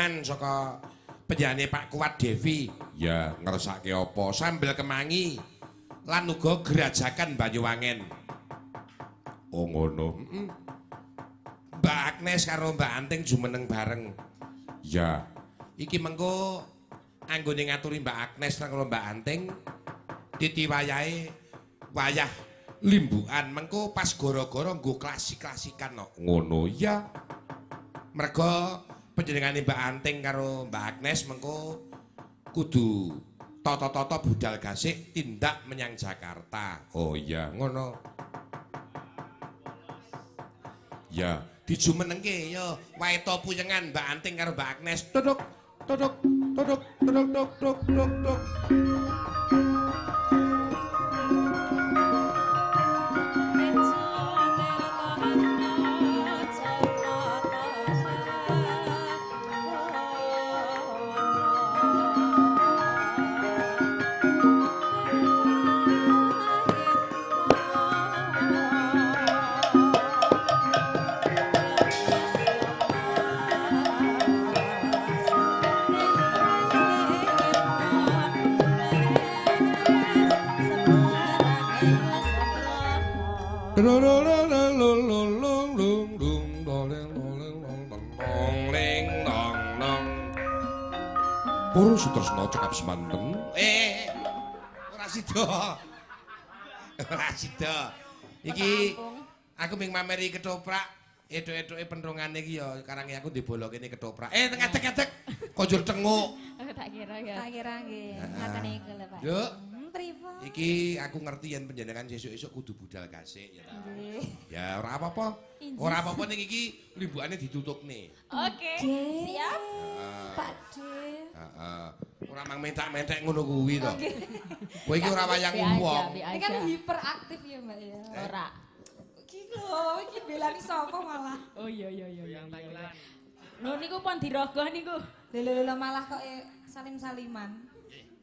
kunjungan saka penyanyi Pak Kuat Devi. Ya, ngersake apa? Sambel kemangi lan uga gerajakan Banyuwangen. Oh ngono. Mbak Agnes karo Mbak Anting jumeneng bareng. Ya. Iki mengko anggone ngaturi Mbak Agnes karo Mbak Anting titiwayahe wayah limbukan mengko pas gara-gara nggo klasik-klasikan no. Ngono ya. Merga panjenengane Mbak Anting karo Mbak Agnes mengko kudu toto-toto budal gasik tindak menyang Jakarta. Oh iya, ngono. Ya, dijumenengke ya wae to puyengan Mbak Anting karo Mbak Agnes. Tuduk, tuduk, tuduk, tuduk, tuduk, tuduk, tuduk. Puru Sutresna cekap semanten. Ora sida. Ora sida. Iki aku ming mameri ketoprak, eduk-eduke penrongane iki ya karange aku dibolok kene ketoprak. Ngedek-ngedek konjur tenguk. Tak kira ya. Tak kira nggih. Ngaten iku lho, Pak. Nduk. Pripun? Iki aku ngerti yen panjenengan sesuk-esuk kudu budal gasik ya ta. Nggih. Ya ora apa-apa. Ora apa-apa ning iki limbukane ditutupne. Oke. Siap. Pak D. Heeh. Ora mang mentak-mentek ngono kuwi to. Kowe iki ora wayang wong. Ini kan hiperaktif ya, Mbak ya. Ora. Iki lho, iki belani sapa malah. Oh iya. Lho niku pon dirogoh niku. Lho malah kok salim-saliman.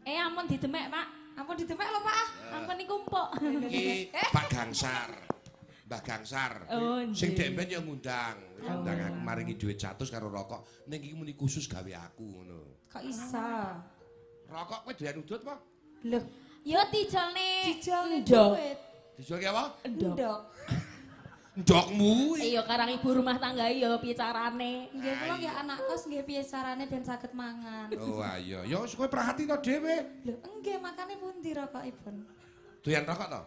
Ampun didemek, Pak. Ampun didemek lho, Pak. Ampun niku empuk. Iki Pak Gangsar. Mbah Gangsar. Sing demben ya ngundang. Ngundang aku maringi dhuwit 100 karo rokok. Ning iki muni khusus gawe aku ngono. Kok iso? Rokok kowe doyan udut apa? Lho, ya dijolne. Dijolne duit. Dijolke apa? Endok. Ndokmu. Iya karang ibu rumah tangga ya piye carane. Nggih kula ya anak kos nggih piye carane ben saged mangan. Oh ayo, ya wis kowe perhati to dhewe. Lho nggih makane pundi rokokipun? Doyan rokok to?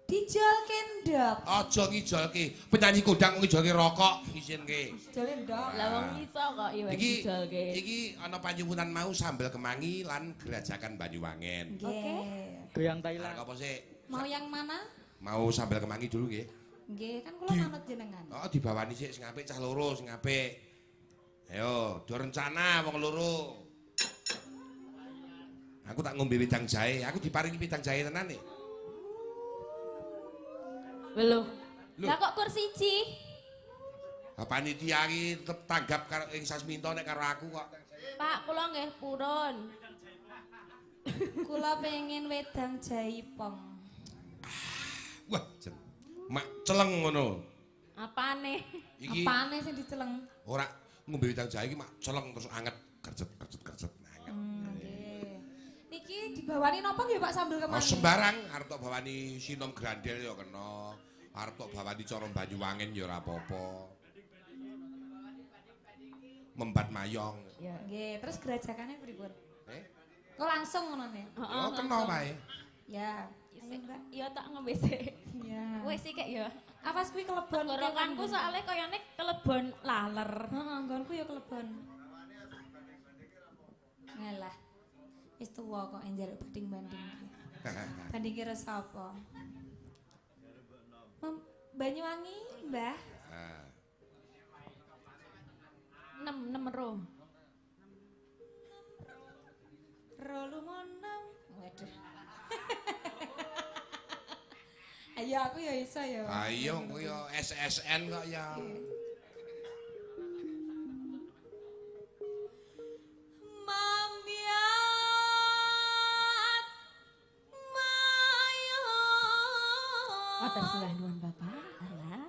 Dijolke ndok. Aja ngijolke. Penyanyi kondang ngijolke rokok isinke. Dijolke ndok. Lah wong iso kok ya dijolke. Iki ana panyuwunan mau sambel kemangi lan gerajakan Banyuwangen. Oke. Goyang Thailand. Apa sih? Mau yang mana? Mau sambel kemangi dulu nggih. Nggih, kan kula manut jenengan. Oh, dibawani sik sing apik cah loro sing apik. Ayo, do rencana wong loro. Aku tak ngombe wedang jahe, aku diparingi wedang jahe tenan nih. Lho. Lah kok kursi siji? Panitia iki tetep tanggap karo ing Sasminto nek karo aku kok. Pak, kula nggih purun. Kula pengen wedang jaipong. Wah, mak celeng ngono. Apane? Iki Apane sing diceleng? ora ngombe wedang jahe iki mak celeng terus anget kerjet anget. Nggih. Niki dibawani napa nggih Pak sambel Oh, kemangi? sembarang arep tok bawani sinom grandel ya kena. Arep tok bawani cara Banyuwangen ya ora apa-apa. Membat mayong. Nggih, terus gerajakannya pripun? Kok Oh, langsung ngono ne? Heeh, kena wae. Ya. Ya tak ngombe sik. Ya. Wis sik ya. Awas kuwi kelebon. Tenggorokanku soalnya kayane kelebon laler. Heeh, nggonku ya kelebon. Ngalah. Wis tuwa kok njaluk banding-banding. Banding kira sapa? Banyuwangi, Mbah. 6 ro. Rolumonam. Waduh. Ayo aku ya iso ya. Ayo engko ya SSN kok ya. Mambiat mayo. Matur sembah nuwun Bapak. Alah.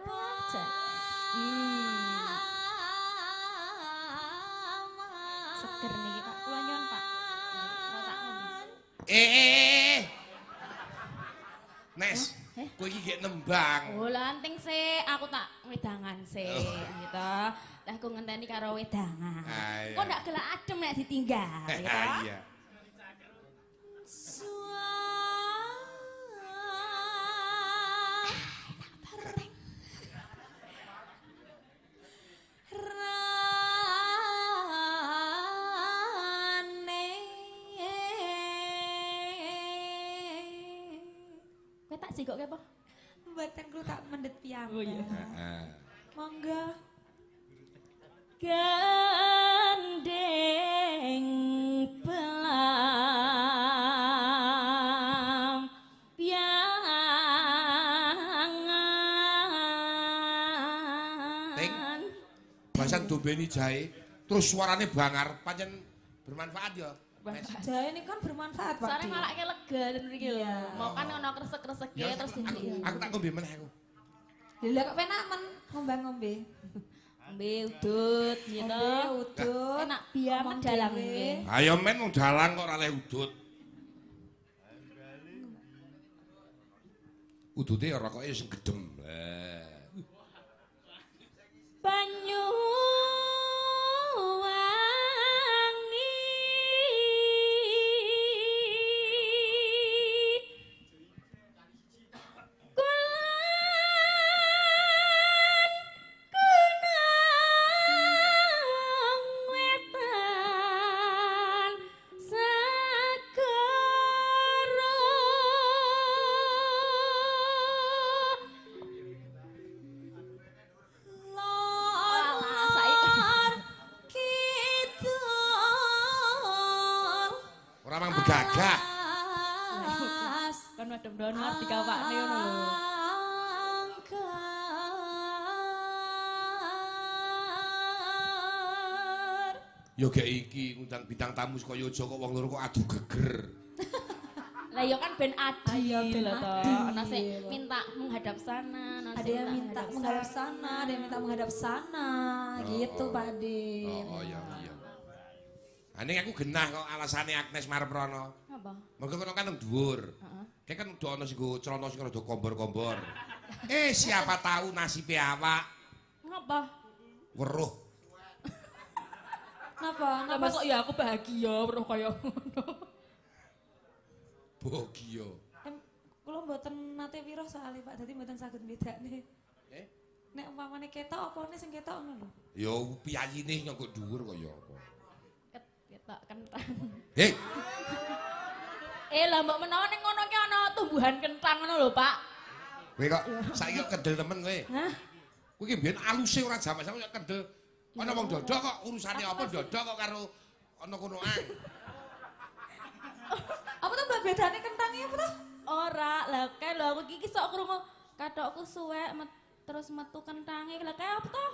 seger niki Pak. Kula nyuwun Pak. Kula tak ngombe. Nes, kowe iki gek nembang. Oh, lanting sih, aku tak wedangan sih, gitu. Lah aku ngenteni karo wedangan. Kok ndak gelak adem nek ditinggal, gitu. Iya. Kowe tak sigokke apa? Mboten kula tak mendhet piyambak. Oh iya. Heeh. Monggo. Gandeng pelam piangan. Bahasan dombeni jahe, terus suarane bangar, pancen bermanfaat ya. Jahe ini kan bermanfaat Pak. Soalnya malah kayak lega dan mriki lho. Mau kan ono kresek-kreseknya terus Aku tak ngombe meneh aku. Lha kok penak men ngombe-ngombe. ngombe udut gitu. Ngombe udut. Enak biamet dalam dhewe. nggih. Ayo men wong dalang kok ora oleh udut. Udute ora kok sing gedhem. Banyu wangi kunang wetan sagara Ora mang begagah. kan madem donor dikawakne ngono lho. Yo gek iki ngundang bintang tamu saka Yojo kok wong loro kok adu geger. Lah ya kan ben Ayo, adil ben lho to. adil. Ana sing minta menghadap sana, ana Ada sing yang minta menghadap sana, ada yang minta menghadap sana, gitu Pak De. Oh iya iya. Ane aku genah kok alasane Agnes Marprono. Apa? Mergo kono kan nang dhuwur. Heeh. Kayak kan udah ono sing nggo celana sing rada kombor-kombor. Siapa tahu nasibe awak Ngapa? weruh. Napa? Lah Napa? kok ya aku bahagia weruh kaya ngono. Bahagia. Kula mboten nate wirah soalé Pak, dadi mboten saged mbedakne. Nek umpamane ketok opone sing ketok ngono lho. Ya piyayine nyangkut dhuwur kok ya apa. Ketok kentang. Hei, Lah mbok menawa ning ngono ki ana tumbuhan kentang ngono lho, Pak. kowe kok saiki kok kedel temen kowe. Hah? Kowe ki mbiyen aluse ora jamak-jamak kok kedel. Ana wong dodok kok urusane apa dodok kok karo ana konoan. Apa tuh Mbak bedane kentangnya apa tuh? Ora, lah kae lho aku iki sok krungu kathokku suwek terus metu kentange. Lah kae apa to?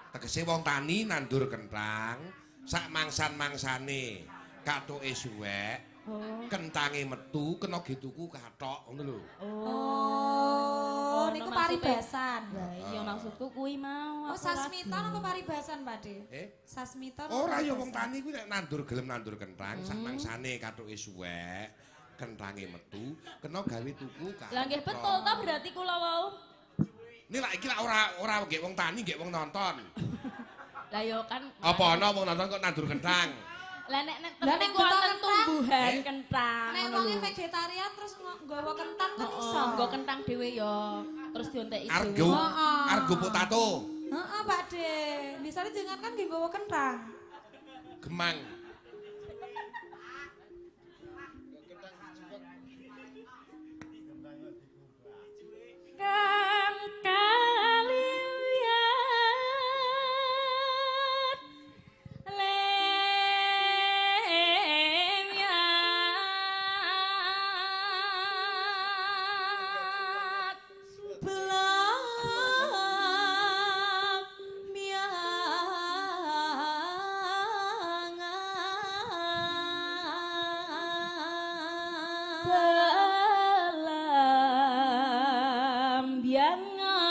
Tegese wong tani nandur kentang, sak mangsan-mangsane kathoke suwek, kentange metu kena dituku kathok ngono lho. Oh, niku ono maksudnya. paribasan. Lah iya maksudku kuwi mau. Oh, sasmitan apa paribasan, Pak De? Sasmitan. Ora ya wong tani kuwi nek nandur gelem nandur kentang, sak mangsane kathoke suwek, kentange metu kena gawe tuku kathok. Lah nggih betul to berarti kula wau. Ini lah iki lah ora nggih wong tani, nggih wong nonton. Lah yo kan Apa ana wong nonton kok nandur kentang? Lah nek Lah, nek wonten kentang, tumbuhan kentang Nek ngono wonge lho. vegetarian terus nggawa kentang kan iso. Heeh, nggo kentang dhewe yo. Terus dionteki Argo, Heeh. argo potato, Heeh, Pak De. Misalnya jangan kan nggih nggawa kentang. gemang. Kan kalian lemyat Belang miangan.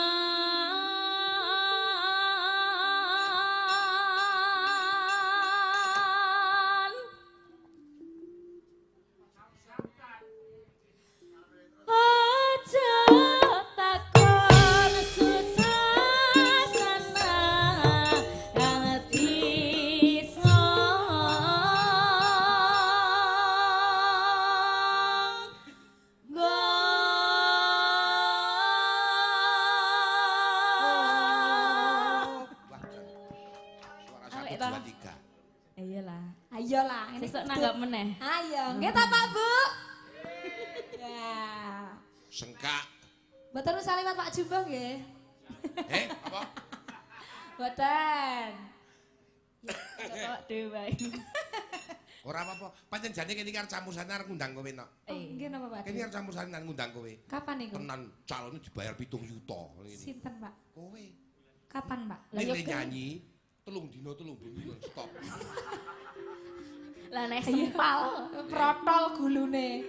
Iyalah. Ayolah, ini Sesuk nanggap meneh. Ayo, nggih ta Pak Bu? Ya. Sengkak. Mboten usah liwat Pak Jumbo nggih. Apa? Mboten. Kok dhewe wae. Ora apa-apa. Pancen jane kene iki arep campursane arep ngundang kowe nok. Oh, nggih napa Pak? Kene arep campursane arep ngundang kowe. Kapan niku? Tenan calone dibayar 7 juta ngene. Sinten Pak? Kowe. Kapan Pak? Ning nyanyi 3 dina stop. Lah nek sempal Protol gulune.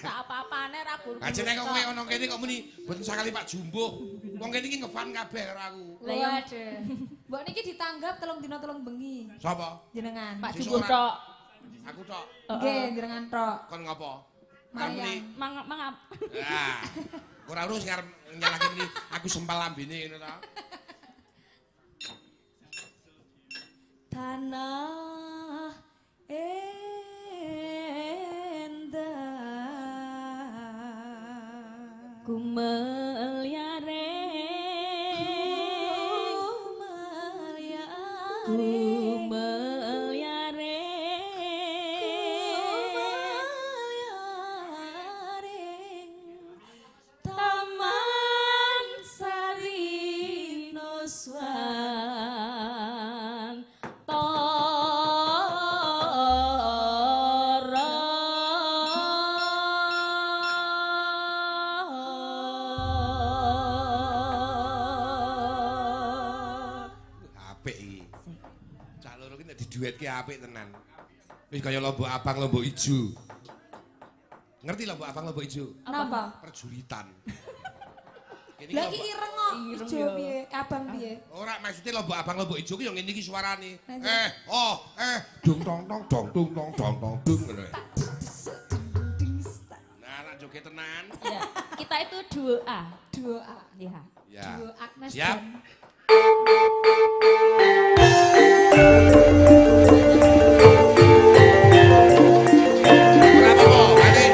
sak apa-apane ra guru. Aja nek kowe ana kene kok muni mboten sakali Pak Jumbo. Wong kene iki ngefan kabeh karo aku. Waduh. Mbok niki ditanggap 3 dina 3 bengi. Sapa? Jenengan. Pak Sesuk Jumbo ora. tok. Aku tok. Nggih, jenengan tok. Kon ngopo? Mayang. Mangap. Ah. Ora urus ngarep nyalahke muni aku sempal lambene ngono ta. Tanah endah ku meliare Taman Sari Nuswan Apik iki. Cak loro ki nek diduetke apik tenan. Wis kaya lombok abang lombok ijo. Ngerti lombok abang lombok ijo? Napa? Perjuritan. Kene Lah iki ireng kok. Ireng Ijo ya. piye? Abang piye? ora maksudnya lombok abang lombok ijo ki yo ngene iki suarane. Nah, Dung tong tong dong dung tong dong dong dung ngono. Nah, nak joget tenan. Ya, kita itu duo A. Duo A. Ya. Ya. Duo Agnes Siap. dan Ora apa-apa, balik.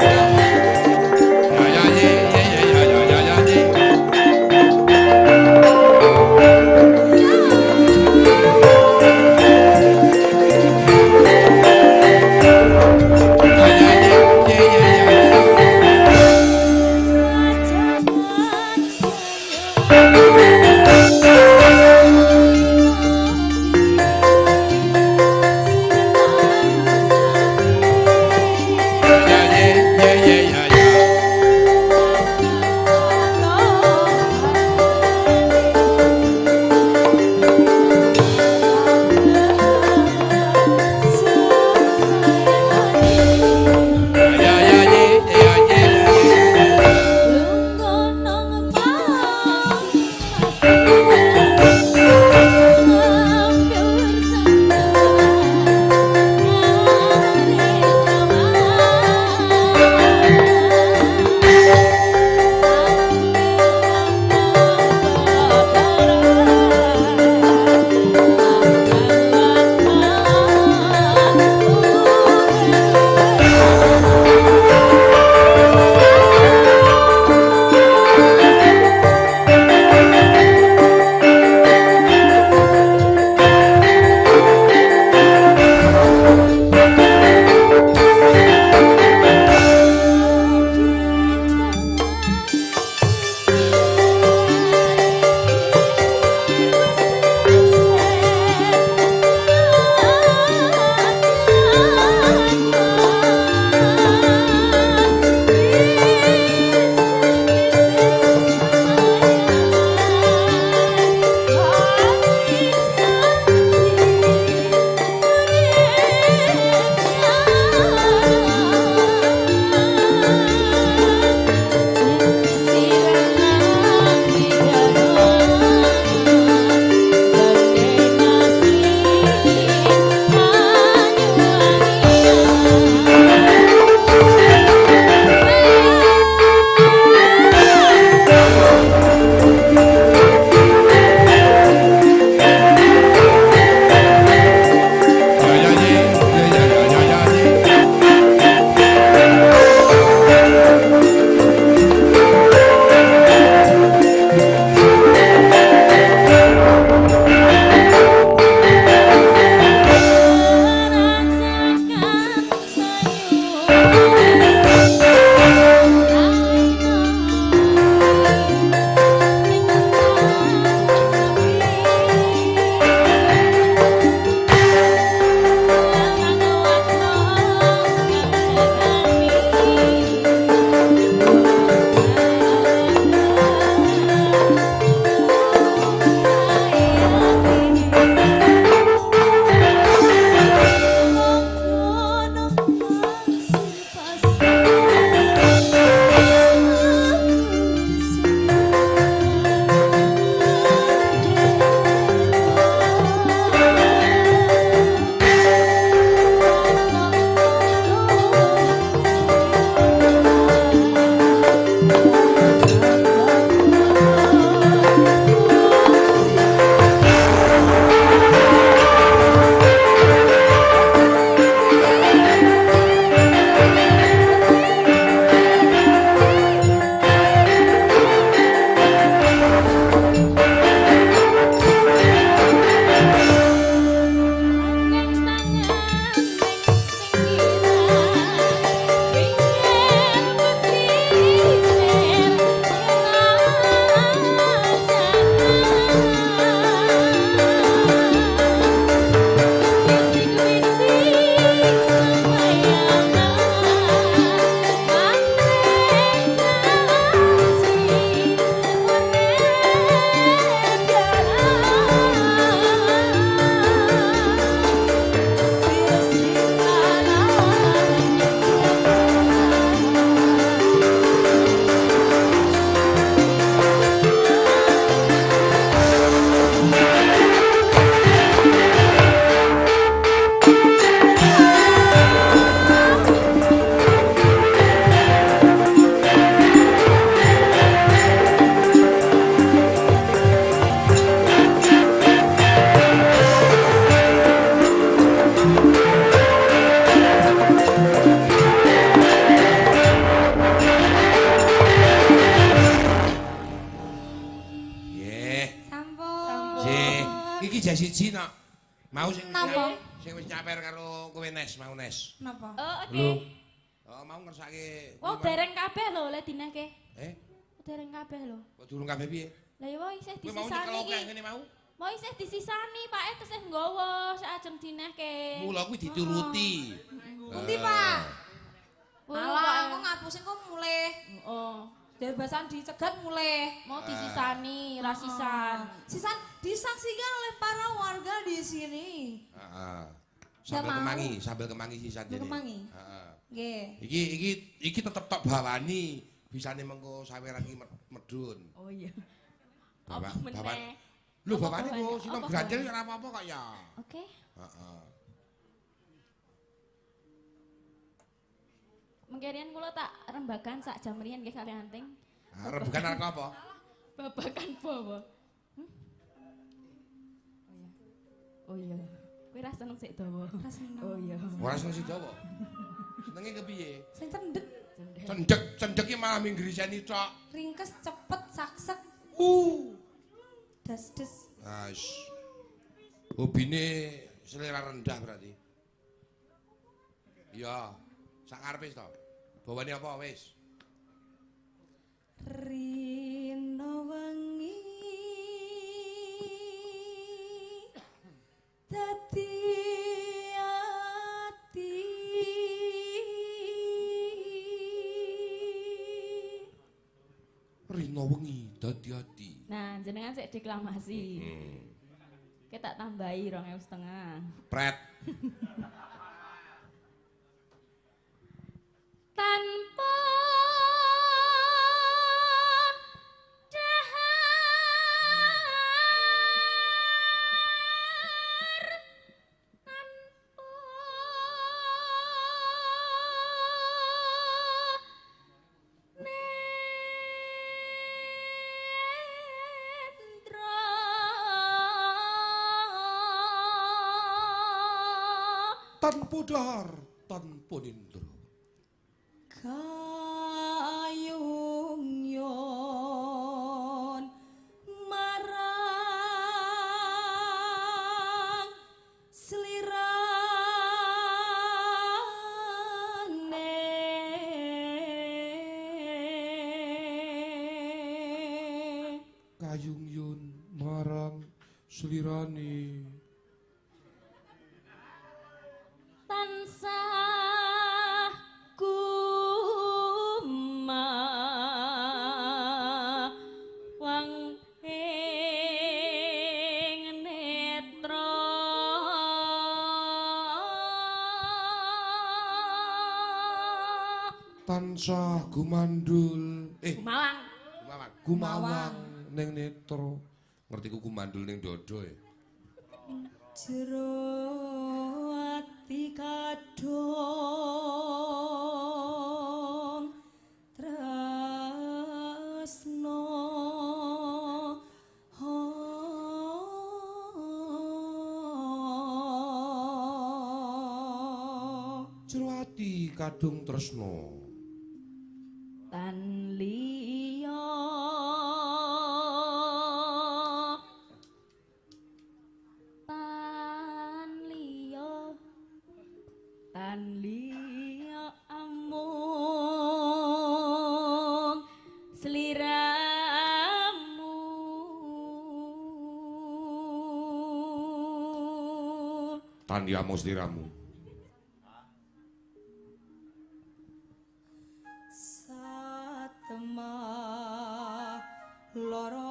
Ya ya ye ye ye ya ya ya ya ye. Ya ya ye ye ye ye. Jangan maper karo kowe Nes, mau Nes. Napa? Oh, oke. Lho. Oh, mau ngersake. Oh, dereng kabeh lho le dineke. Dereng kabeh lho. Kok durung kabeh piye? Lah ya wis isih Kowe mau disisani nyekel iki. ngene mau? Mau isih disisani, Pak tesih nggawa saajeng dinehke. Mula kuwi dituruti. Pundi, Pak? Alah, Alah, aku ngapusin kok mulih. Oh, Bebasan dicegat mulih. mau disisani, rasisan. Sisan disaksikan oleh para warga di sini. Heeh. Sambil kemangi sisan Sambil jene. kemangi? Heeh. Nggih. Iki tetep tok bawani. Bisane mengko saweran iki medun. Oh iya. Bapak, Apa bapak. meneh? Lho Apa bapakne bahannya? kok sino Apa granjel bahannya? ora apa-apa kok ya. Oke. Heeh. Mengkirian kula tak rembagan sak jam riyen nggih kalian anting. Rebukan arek apa? Babakan bawa. Oh iya. Kowe ra seneng sik dawa. Ra seneng. Oh iya. Ora seneng si Jawa. Senenge kepiye? Sing cendek, Cendek iki malah minggriseni tok. ringkes, cepet, saksek, das-des. Nah, hobine selera rendah berarti. Iya, sak karepe to. Bawane apa wis? Rino wengi dadi ati Rino wengi dadi ati. Nah, jenengan sik deklamasi. Kita tak tambahi 2.500. Pret. Tanpa dahar, tanpa nendra. Tanpa dahar, tanpa nindra. kayung yon marang slirane Kayung yun marang slirane. Tansah gumawang ing netra. Tansah gumandul. Gumawang. Gumawang ning netra. Ngerti ku gumandul ning dodo ya. jero ati kadong tresno Jero ati kadung tresno. Tan liya tan liya amung sliramu Tan ya sliramu. satemah loro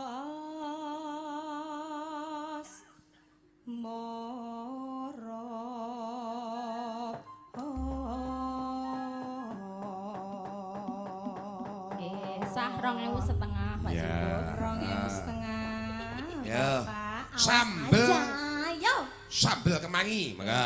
asmara Nggih, sah 2.500 Pak Ya. Joko. 2.500. Ya. Bapak, awas Sambel. aja, Yo. Sambel kemangi, mangga.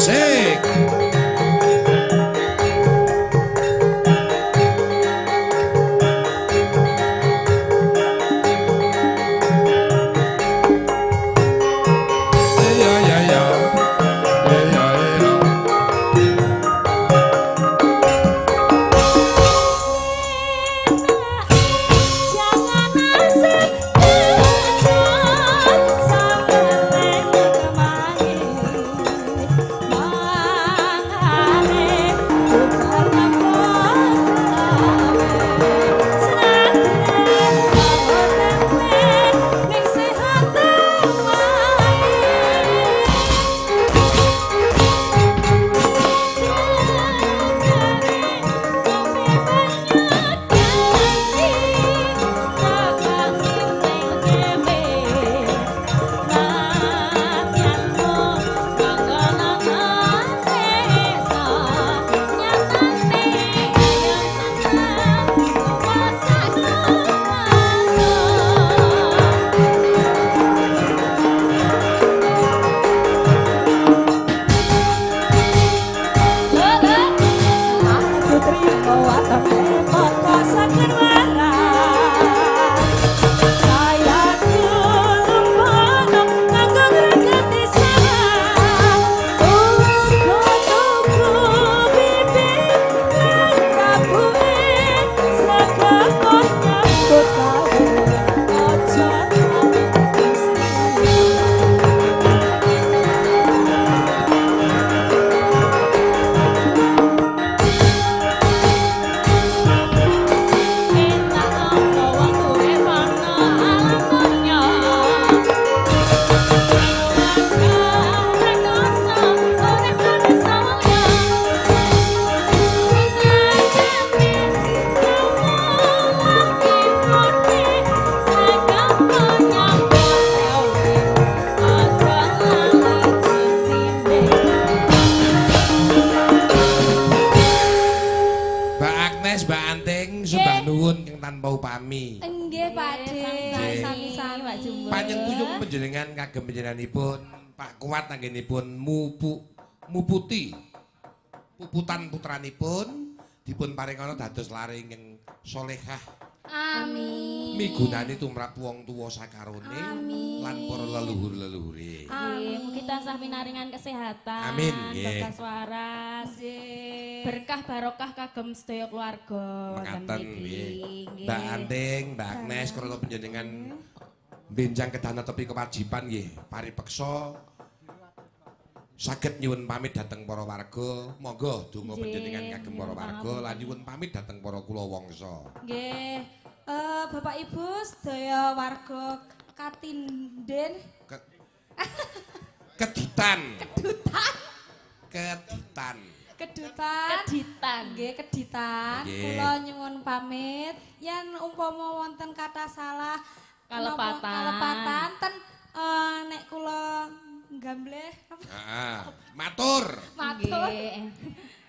Asik. Ya ya ya. Ya ya ya. Jangan asik kejut sampeyan kemangi mangane bukan ning sehat Mbak Agnes, Mbak Anting, sembah nuwun kang tanpa upami. Nggih, Pakde. Nggih. Sami-sami, Pak Jumbo. Panjenengan panjenengan kagem panjenenganipun Pak Kuat anggenipun muputi puputan putranipun dipun paringana dados lare ingkang salehah. Amin. Migunani tumrap wong tuwa sakarone Amin. lan para leluhur-leluhure. Nggih, mugi tansah pinaringan kesehatan, Amin, nggih. berkah waras, berkah barokah kagem sedaya keluarga. Mekaten wonten nggih. mriki. Mbak Anting, Mbak Agnes krana panjenengan benjang kedana tepi kewajiban nggih, paripeksa saged nyuwun pamit dhateng para warga. Monggo donga Nggih, panjenengan kagem para warga pangapunten. lan nyuwun pamit dhateng para kula wangsa. Nggih. Bapak Ibu sedaya warga Katinden Ke- Keditan. Keditan. Kedutan. Keditan. Nggih, Keditan. Nggih. Kula nyuwun pamit yen umpama wonten kata salah Kalepatan. kalepatan ten nek kula nggambleh Heeh. Matur. matur. Nggih.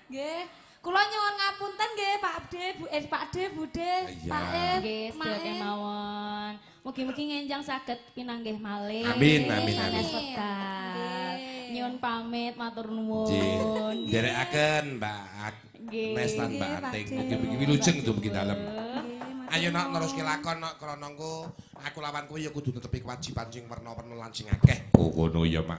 Nggih. Kula nyuwun ngapunten nggih Pak De, Pak De, Bude, Iya. Pak E. Nggih, sedaya kemawon. Mugi-mugi ngenjang saged pinanggih malih. Amin, amin, Sanes amin. wekdal. Nggih. Nyuwun pamit matur Nggih. nuwun. Nderekaken Mbak Nggih. Agnes lan Mbak Nggih, Anting. Pak Mugi-mugi wilujeng dumugi dalem. Nggih, Ayo nak neruske lakon nak krana engko aku lawan kowe ya kudu netepi kewajiban sing werna-werna lan sing akeh. Oh ngono ya, Mak.